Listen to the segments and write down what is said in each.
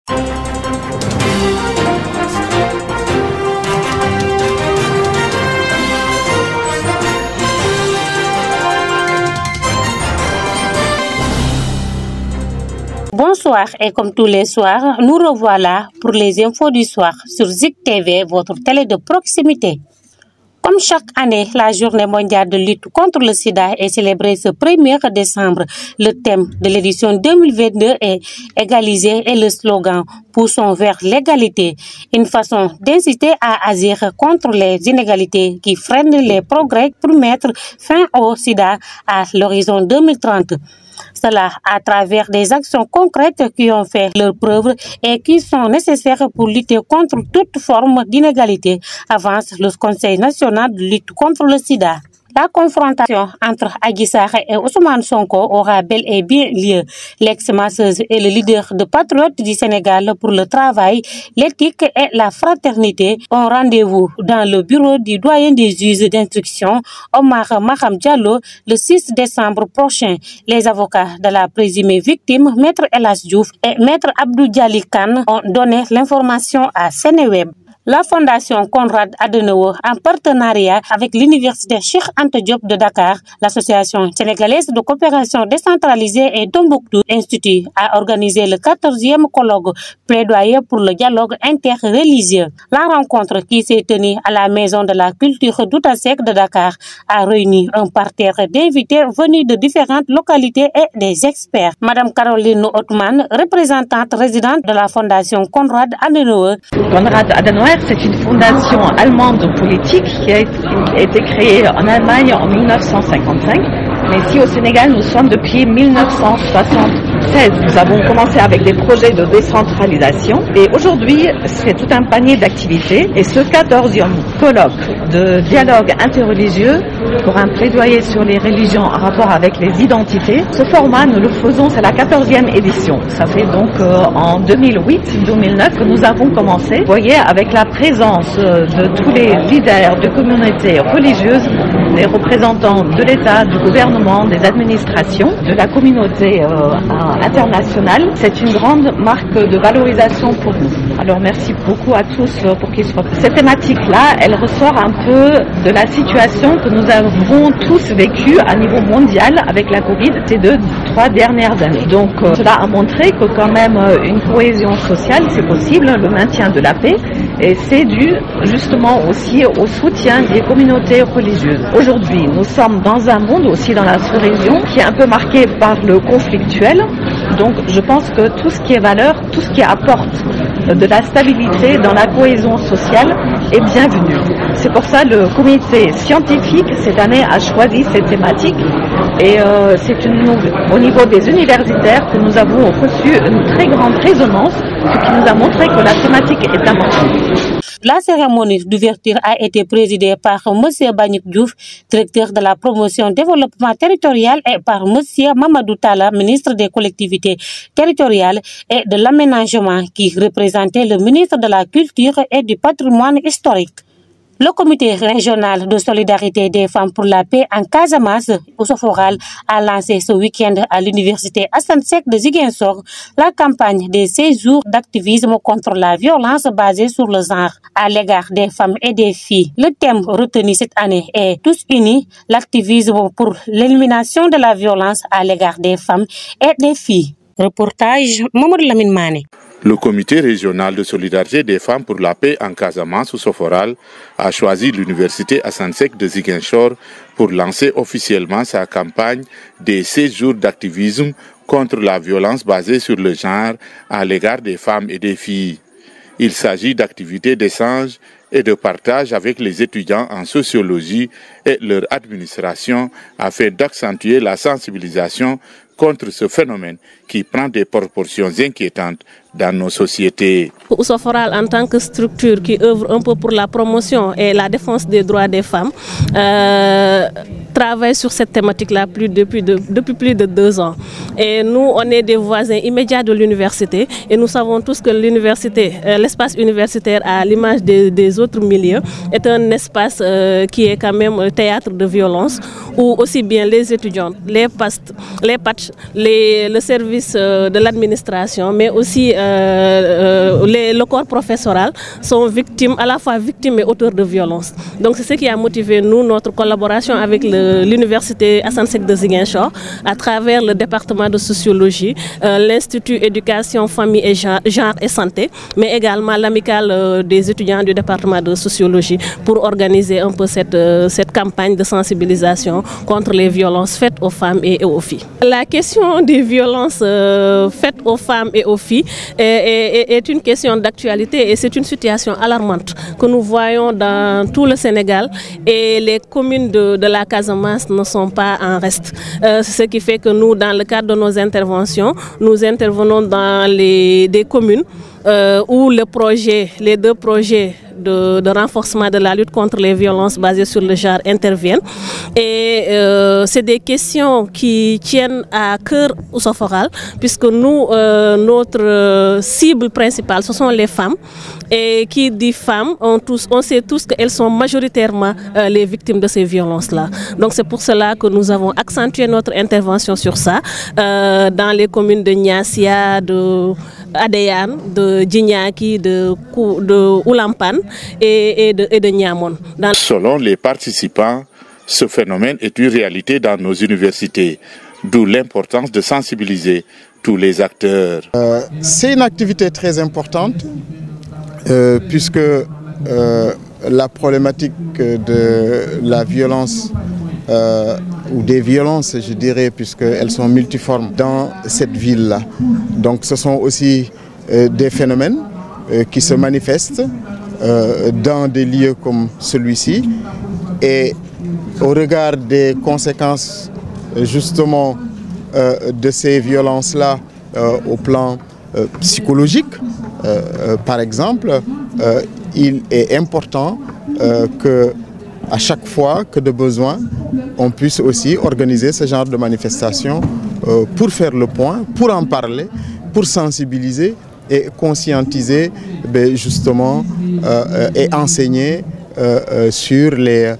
Bonsoir et comme tous les soirs, nous revoilà pour les infos du soir sur Zik TV, votre télé de proximité. Comme chaque année, la journée mondiale de lutte contre le sida est célébrée ce 1er décembre. Le thème de l'édition 2022 est « Égaliser » et le slogan « Poussons vers l'égalité ». Une façon d'inciter à agir contre les inégalités qui freinent les progrès pour mettre fin au sida à l'horizon 2030. Cela à travers des actions concrètes qui ont fait leur preuve et qui sont nécessaires pour lutter contre toute forme d'inégalité, avance le Conseil national de lutte contre le sida. La confrontation entre Adji Sarr et Ousmane Sonko aura bel et bien lieu. L'ex-masseuse et le leader de Patriotes du Sénégal pour le travail, l'éthique et la fraternité ont rendez-vous dans le bureau du doyen des juges d'instruction, Omar Maham Diallo, le 6 décembre prochain. Les avocats de la présumée victime, Maître Elas Diouf et Maître Abdou Diali Khan, ont donné l'information à Sénéweb. La Fondation Konrad Adenauer, en partenariat avec l'Université Cheikh Anta Diop de Dakar, l'Association sénégalaise de coopération décentralisée et Tombouctou Institut, a organisé le 14e colloque plaidoyer pour le dialogue interreligieux. La rencontre qui s'est tenue à la Maison de la Culture d'Outasek de Dakar a réuni un parterre d'invités venus de différentes localités et des experts. Madame Caroline Othman, représentante résidente de la Fondation Konrad Adenauer. Konrad Adenauer, c'est une fondation allemande politique qui a été créée en Allemagne en 1955. Mais ici au Sénégal, nous sommes depuis 1976. Nous avons commencé avec des projets de décentralisation et aujourd'hui, c'est tout un panier d'activités. Et ce 14e colloque de dialogue interreligieux pour un plaidoyer sur les religions en rapport avec les identités, ce format, nous le faisons, c'est la 14e édition. Ça fait donc en 2008-2009 que nous avons commencé. Vous voyez, avec la présence de tous les leaders de communautés religieuses, des représentants de l'État, du gouvernement, des administrations, de la communauté internationale. C'est une grande marque de valorisation pour nous. Alors merci beaucoup à tous pour qu'ils soient. Cette thématique-là, elle ressort un peu de la situation que nous avons tous vécue à niveau mondial avec la Covid ces 2-3 dernières années. Donc cela a montré que quand même une cohésion sociale, c'est possible, le maintien de la paix, et c'est dû justement aussi au soutien des communautés religieuses. Aujourd'hui, nous sommes dans un monde aussi dans la sous-région qui est un peu marqué par le conflictuel. Donc je pense que tout ce qui est valeur, tout ce qui apporte de la stabilité dans la cohésion sociale est bienvenu. C'est pour ça le comité scientifique cette année a choisi cette thématique et c'est au niveau des universitaires que nous avons reçu une très grande résonance, ce qui nous a montré que la thématique est importante. La cérémonie d'ouverture a été présidée par M. Banik Diouf, directeur de la promotion développement territorial, et par M. Mamadou Talla, ministre des collectivités territoriales et de l'aménagement, qui représentait le ministre de la Culture et du patrimoine historique. Le comité régional de solidarité des femmes pour la paix en Casamance, au Soforal, a lancé ce week-end à l'université Assane Seck de Ziguinchor la campagne des 16 jours d'activisme contre la violence basée sur le genre à l'égard des femmes et des filles. Le thème retenu cette année est Tous unis, l'activisme pour l'élimination de la violence à l'égard des femmes et des filles. Reportage Mamadou Lamine Mané. Le comité régional de solidarité des femmes pour la paix en Casamance ou Soforal a choisi l'université Assane Seck de Ziguinchor pour lancer officiellement sa campagne des 16 jours d'activisme contre la violence basée sur le genre à l'égard des femmes et des filles. Il s'agit d'activités d'échange et de partage avec les étudiants en sociologie et leur administration afin d'accentuer la sensibilisation contre ce phénomène qui prend des proportions inquiétantes dans nos sociétés. Soforal, en tant que structure qui œuvre un peu pour la promotion et la défense des droits des femmes, travaille sur cette thématique-là depuis plus de 2 ans. Et nous, on est des voisins immédiats de l'université et nous savons tous que l'université, l'espace universitaire, à l'image des autres milieux, est un espace qui est quand même théâtre de violence, où aussi bien les étudiants, les patchs, le service de l'administration, mais aussi le corps professoral sont victimes, à la fois victimes et auteurs de violences. Donc c'est ce qui a motivé nous, notre collaboration avec l'université Assane Seck de Ziguinchor, à travers le département de sociologie, l'Institut éducation, famille et genre et santé, mais également l'amicale des étudiants du département de sociologie, pour organiser un peu cette campagne de sensibilisation contre les violences faites aux femmes et aux filles. La question des violences faites aux femmes et aux filles est une question d'actualité et c'est une situation alarmante que nous voyons dans tout le Sénégal, et les communes de la Casamance ne sont pas en reste. Ce qui fait que nous, dans le cadre de nos interventions, nous intervenons dans des communes où les deux projets de renforcement de la lutte contre les violences basées sur le genre interviennent. Et c'est des questions qui tiennent à cœur Ousso Foral, puisque nous, notre cible principale, ce sont les femmes. Et qui dit femmes, on sait tous qu'elles sont majoritairement les victimes de ces violences-là. Donc c'est pour cela que nous avons accentué notre intervention sur ça, dans les communes de Niassia, de Adéane, de Djignaki, de Oulampan et de Niamon. Selon les participants, ce phénomène est une réalité dans nos universités, d'où l'importance de sensibiliser tous les acteurs. C'est une activité très importante puisque la problématique de la violence ou des violences, je dirais, puisqu'elles sont multiformes dans cette ville-là. Donc ce sont aussi des phénomènes qui se manifestent dans des lieux comme celui-ci, et au regard des conséquences justement de ces violences-là au plan psychologique, par exemple, il est important que à chaque fois que de besoin, on puisse aussi organiser ce genre de manifestation pour faire le point, pour en parler, pour sensibiliser et conscientiser justement et enseigner sur les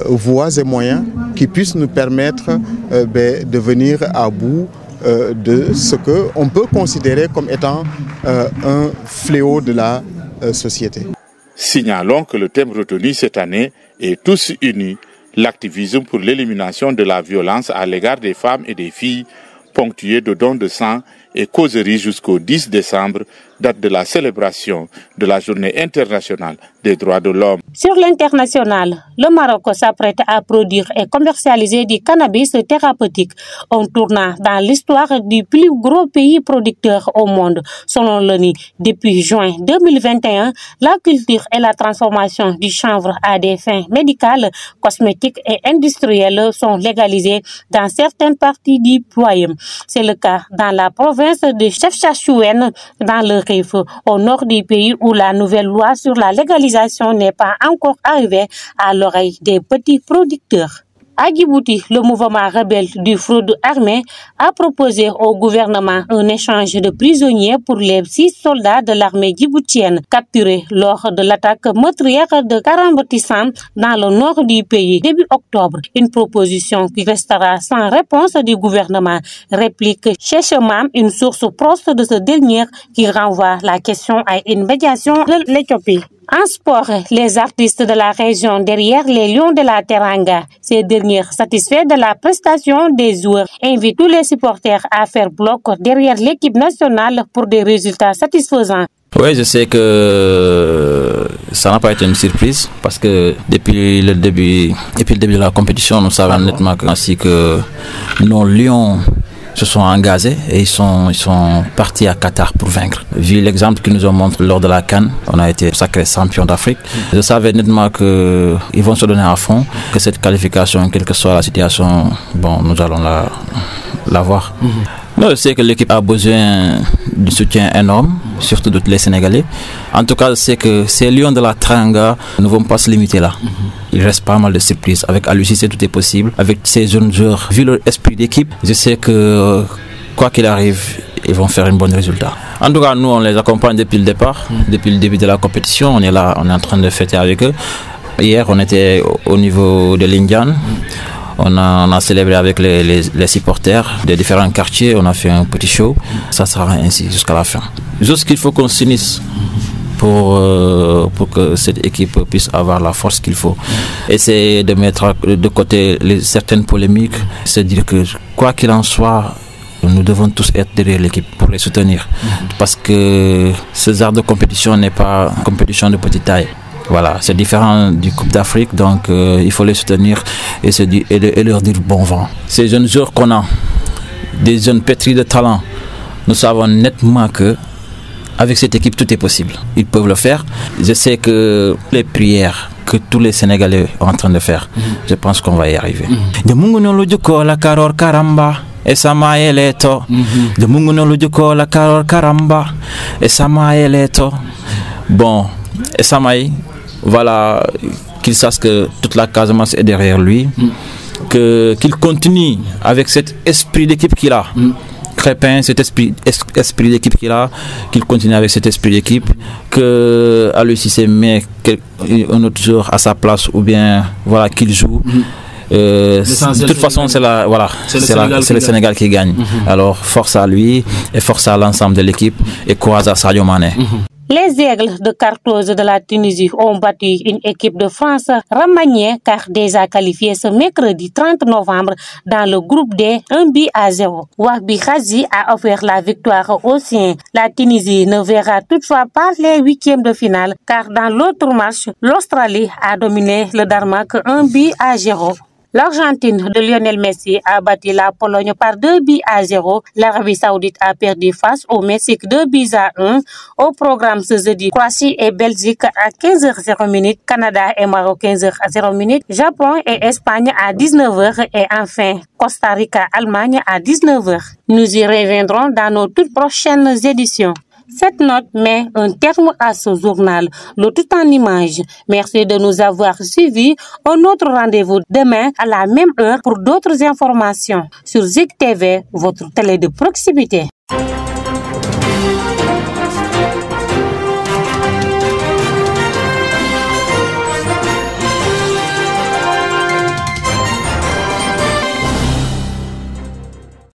voies et moyens qui puissent nous permettre de venir à bout de ce qu'on peut considérer comme étant un fléau de la société. Signalons que le thème retenu cette année est Tous unis, l'activisme pour l'élimination de la violence à l'égard des femmes et des filles, ponctué de dons de sang et causeries jusqu'au 10 décembre, date de la célébration de la Journée internationale des droits de l'homme. Sur l'international, le Maroc s'apprête à produire et commercialiser du cannabis thérapeutique, un tournant dans l'histoire du plus gros pays producteur au monde. Selon l'ONU, depuis juin 2021, la culture et la transformation du chanvre à des fins médicales, cosmétiques et industrielles sont légalisées dans certaines parties du royaume. C'est le cas dans la province de Chefchaouen, dans le Rif, au nord du pays, où la nouvelle loi sur la légalisation n'est pas encore arrivée à l'oreille des petits producteurs. À Djibouti, le mouvement rebelle du Front armé a proposé au gouvernement un échange de prisonniers pour les 6 soldats de l'armée djiboutienne capturés lors de l'attaque meurtrière de Karambatissam dans le nord du pays début octobre. Une proposition qui restera sans réponse du gouvernement, réplique Chechemam, une source proche de ce dernier qui renvoie la question à une médiation de l'Éthiopie. En sport, les artistes de la région derrière les Lions de la Teranga, ces derniers satisfaits de la prestation des joueurs, invitent tous les supporters à faire bloc derrière l'équipe nationale pour des résultats satisfaisants. Oui, je sais que ça n'a pas été une surprise parce que depuis le début de la compétition, nous savons nettement ainsi que nos Lions se sont engagés et ils sont partis à Qatar pour vaincre. Vu l'exemple qu'ils nous ont montré lors de la CAN, on a été sacré champion d'Afrique. Je savais nettement qu'ils vont se donner à fond, que cette qualification, quelle que soit la situation, bon, nous allons la voir. Mais je sais que l'équipe a besoin d'un soutien énorme, surtout de tous les Sénégalais. En tout cas, je sais que ces Lions de la Teranga ne vont pas se limiter là. Il reste pas mal de surprises. Avec Aliou Cissé, tout est possible. Avec ces jeunes joueurs, vu leur esprit d'équipe, je sais que quoi qu'il arrive, ils vont faire un bon résultat. En tout cas, nous, on les accompagne depuis le départ, depuis le début de la compétition. On est là, on est en train de fêter avec eux. Hier, on était au niveau de l'Indian. On a célébré avec les supporters des différents quartiers. On a fait un petit show. Ça sera ainsi jusqu'à la fin. Juste qu'il faut qu'on s'unisse pour que cette équipe puisse avoir la force qu'il faut. Essayer de mettre de côté certaines polémiques. C'est-à-dire que quoi qu'il en soit, nous devons tous être derrière l'équipe pour les soutenir. Parce que ce genre de compétition n'est pas une compétition de petite taille. Voilà, c'est différent du Coupe d'Afrique, donc il faut les soutenir et leur dire bon vent. Ces jeunes joueurs qu'on a, des jeunes pétris de talent, nous savons nettement que avec cette équipe tout est possible. Ils peuvent le faire. Je sais que les prières que tous les Sénégalais sont en train de faire, je pense qu'on va y arriver. Esama eleto de munguno lujuko la karor karamba esama eleto. Bon, Esamaï, voilà, qu'il sache que toute la Casamance est derrière lui, qu'il continue avec cet esprit d'équipe qu'il a. Crépin, cet esprit d'équipe qu'il a, qu'il continue avec cet esprit d'équipe, que à lui si c'est met un autre jour à sa place ou bien voilà qu'il joue. De toute façon, c'est le Sénégal qui gagne. Alors, force à lui et force à l'ensemble de l'équipe et courage à Sadio Mané. Les Aigles de Carthose de la Tunisie ont battu une équipe de France remaniée car déjà qualifiée ce mercredi 30 novembre dans le groupe D 1-0. Wahbi Khazi a offert la victoire aux siens. La Tunisie ne verra toutefois pas les huitièmes de finale car dans l'autre match, l'Australie a dominé le Danemark 1-0. L'Argentine de Lionel Messi a battu la Pologne par 2-0. L'Arabie Saoudite a perdu face au Mexique 2-1. Au programme ce jeudi, Croatie et Belgique à 15h00, Canada et Maroc 15h00, Japon et Espagne à 19h et enfin Costa Rica, Allemagne à 19h. Nous y reviendrons dans nos toutes prochaines éditions. Cette note met un terme à ce journal, le tout en images. Merci de nous avoir suivis. Un autre rendez-vous demain à la même heure pour d'autres informations sur Zik TV, votre télé de proximité.